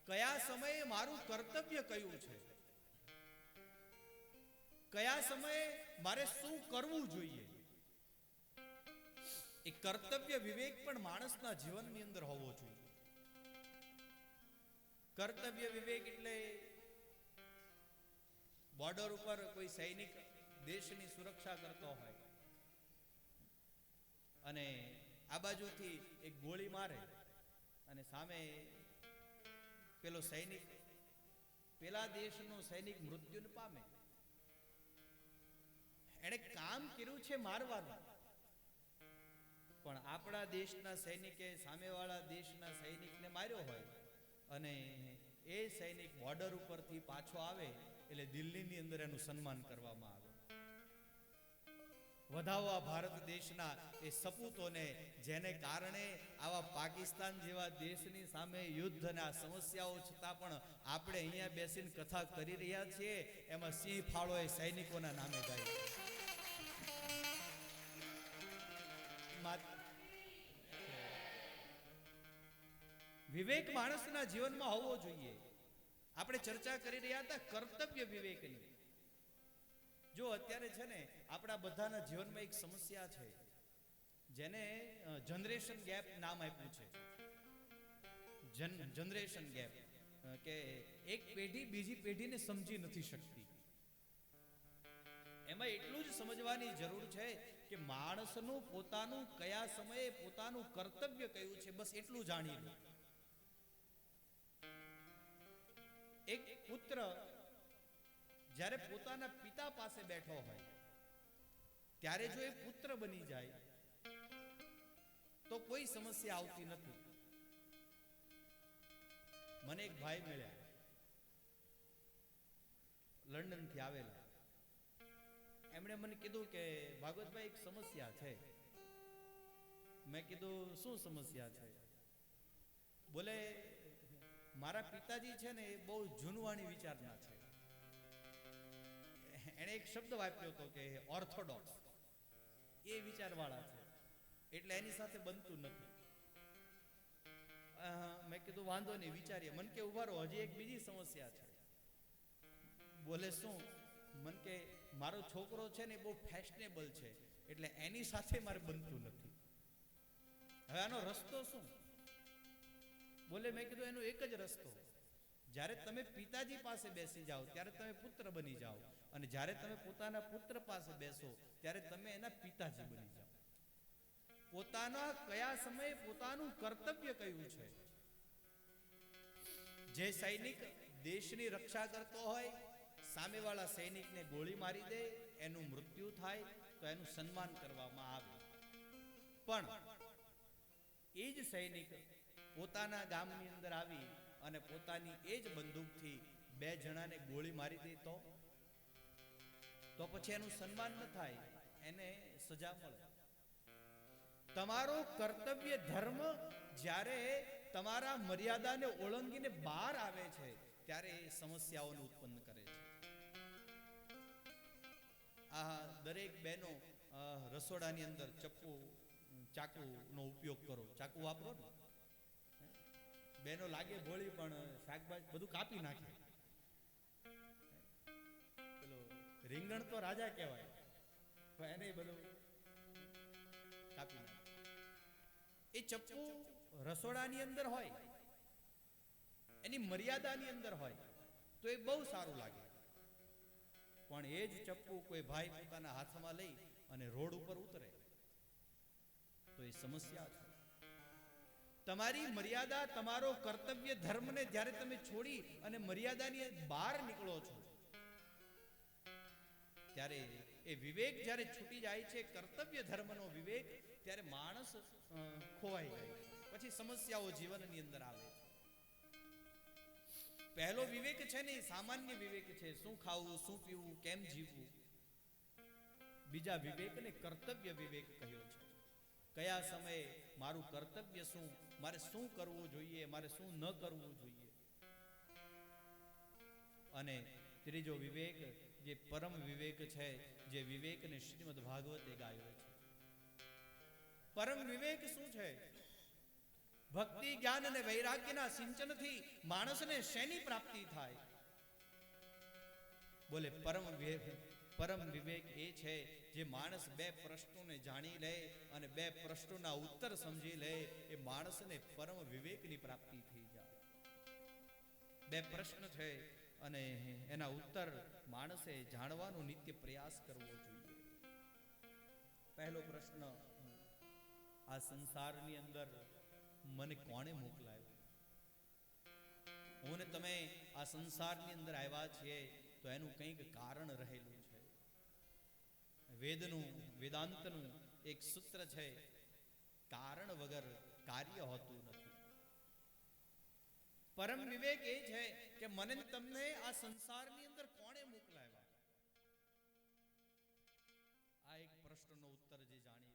કયા સમયે મારું કર્તવ્ય કયું છે, કયા સમયે મારે શું કરવું જોઈએ, એ કર્તવ્ય વિવેક પણ માણસના જીવનની અંદર હોવો જોઈએ. કર્તવ્ય વિવેક એટલે બોર્ડર ઉપર કોઈ સૈનિક દેશની સુરક્ષા કરતો હોય અને આ બાજુથી એક ગોળી મારે અને સામે પેલો સૈનિક, પેલા દેશનો સૈનિક મૃત્યુને પામે. એણે કામ કર્યું છે મારવાનું, પણ આપણા દેશના સૈનિકે સામેવાળા દેશના સૈનિકને માર્યો હોય અને એ સૈનિક બોર્ડર ઉપરથી પાછો આવે એટલે દિલ્હીની અંદર એનું સન્માન કરવામાં આવે. વધાવવા ભારત દેશના એ સપૂતોને, જેને કારણે આવા પાકિસ્તાન જેવા દેશની સામે યુદ્ધ અને આ સમસ્યાઓ છતાં પણ આપણે અહીંયા બેસીને કથા કરી રહ્યા છીએ, એમાં સિંહ ફાળો એ સૈનિકોના નામે જાય. વિવેક માણસના જીવનમાં હોવો જોઈએ. આપણે ચર્ચા કરી રહ્યા હતા કર્તવ્ય વિવેકની. જો અત્યારે છે ને આપણા બધાના જીવનમાં એક સમસ્યા છે જેને જનરેશન ગેપ નામ આપ્યું છે. જનરેશન ગેપ, કે એક પેઢી બીજી પેઢીને સમજી નથી શકતી. એમાં એટલું જ સમજવાની જરૂર છે કે માણસનું પોતાનું કયા સમયે પોતાનું કર્તવ્ય કયું છે, બસ એટલું જાણી લો. એક પુત્ર જ્યારે પોતાના પિતા પાસે બેઠો હોય ત્યારે જો એ પુત્ર બની જાય તો કોઈ સમસ્યા આવતી નથી. મને એક ભાઈ મળ્યા, લંડન થી આવેલા. એમણે મને કીધું કે ભાગવતભાઈ એક સમસ્યા છે. મેં કીધું શું સમસ્યા છે? બોલે મારા પિતાજી છે ને એ બહુ જૂનવાણી વિચારના છે. એણે એક શબ્દ વાપર્યો હતો કે ઓર્થોડોક્સ, એ વિચારવાળા છે, એટલે એની સાથે બનતું નથી. મેં કીધું વાંધો નહીં, વિચારીએ. મન કે ઉભા રહો, હજી એક બીજી સમસ્યા છે. બોલે શું? મન કે મારો છોકરો છે ને બહુ ફેશનેબલ છે, એટલે એની સાથે મારે બનતું નથી. હવે આનો રસ્તો શું? બોલે મેં કીધું એનો એક જ રસ્તો, જ્યારે તમે પિતાજી પાસે બેસી જાઓ ત્યારે તમે પુત્ર બની જાઓ, અને જ્યારે તમે પોતાના પુત્ર પાસે બેસો ત્યારે તમે એના પિતાજી બની જાઓ. પોતાના કયા સમયે પોતાનું કર્તવ્ય કયું છે. જે સૈનિક દેશની રક્ષા કરતો હોય, સામેવાળા સૈનિકને ગોળી મારી દે, એનું મૃત્યુ થાય તો એનું સન્માન કરવામાં આવે. પણ એ જ સૈનિક પોતાના ગામની અંદર આવી અને પોતાની એ જ બંદૂકથી 2 જણાને ગોળી મારી દે તો પછી એનું સન્માન ન થાય, એને સજા મળે. તમારો કર્તવ્ય ધર્મ જ્યારે તમારા મર્યાદાને ઓળંગીને બહાર આવે છે ત્યારે એ સમસ્યાઓને ઉત્પન્ન કરે છે. આ દરેક બહેનો રસોડાની અંદર ચપ્પુ ચાકુનો ઉપયોગ કરો. ચાકુ વાપરો ને, બહેનો લાગે ભોળી પણ શાકભાજી બધું કાપી નાખે. પેલો રીંગણ તો રાજા કહેવાય, પણ એને બધું કાપી નાખે. એ ચપ્પુ રસોડાની અંદર હોય, એની મર્યાદાની અંદર હોય તો એ બહુ સારું લાગે. પણ એ જ ચપ્પુ કોઈ ભાઈ પોતાના હાથમાં લઈ અને રોડ ઉપર ઉતરે તો એ સમસ્યા છે. તમારી મર્યાદા, તમારો કર્તવ્ય ધર્મને જ્યારે તમે છોડી અને મર્યાદાની બહાર નીકળો છો ત્યારે એ વિવેક જ્યારે છૂટી જાય છે, કર્તવ્ય ધર્મનો વિવેક, ત્યારે માણસ ખોવાઈ જાય છે. પછી સમસ્યાઓ જીવનની અંદર આવે છે. પહેલો વિવેક છે ને એ સામાન્ય વિવેક છે, શું ખાવું, શું પીવું, કેમ જીવવું. બીજા વિવેકને કર્તવ્ય વિવેક કહ્યો છે. કયા સમયે મારું કર્તવ્ય શું, મારે શું કરવું જોઈએ, મારે શું ન કરવું જોઈએ. અને ત્રીજો વિવેક જે પરમ વિવેક છે, જે વિવેકને શ્રીમદ ભાગવતે ગાયો છે. પરમ વિવેક શું છે? ભક્તિ જ્ઞાન અને વૈરાગ્યના સિંચનથી માણસને શેની પ્રાપ્તિ થાય? બોલે પરમ વિવેક એ છે જે માણસ બે પ્રશ્નોને જાણી લે અને બે પ્રશ્નોના ઉત્તર સમજી લે, એ માણસને પરમ વિવેકની પ્રાપ્તિ થઈ જાય. બે પ્રશ્ન છે અને એના ઉત્તર માણસે જાણવાનો નિત્ય પ્રયાસ કરવો જોઈએ. પહેલો પ્રશ્ન, આ સંસારની અંદર મને કોણે મોકલાયો? હું ને તમે આ સંસારની અંદર આવ્યા છીએ તો એનું કંઈક કારણ રહેલું છે. વેદાંતનું એક સૂત્ર છે, કારણ વગર કાર્ય હોતું નથી. પરમ વિવેક એ છે કે મને તમને આ સંસારની અંદર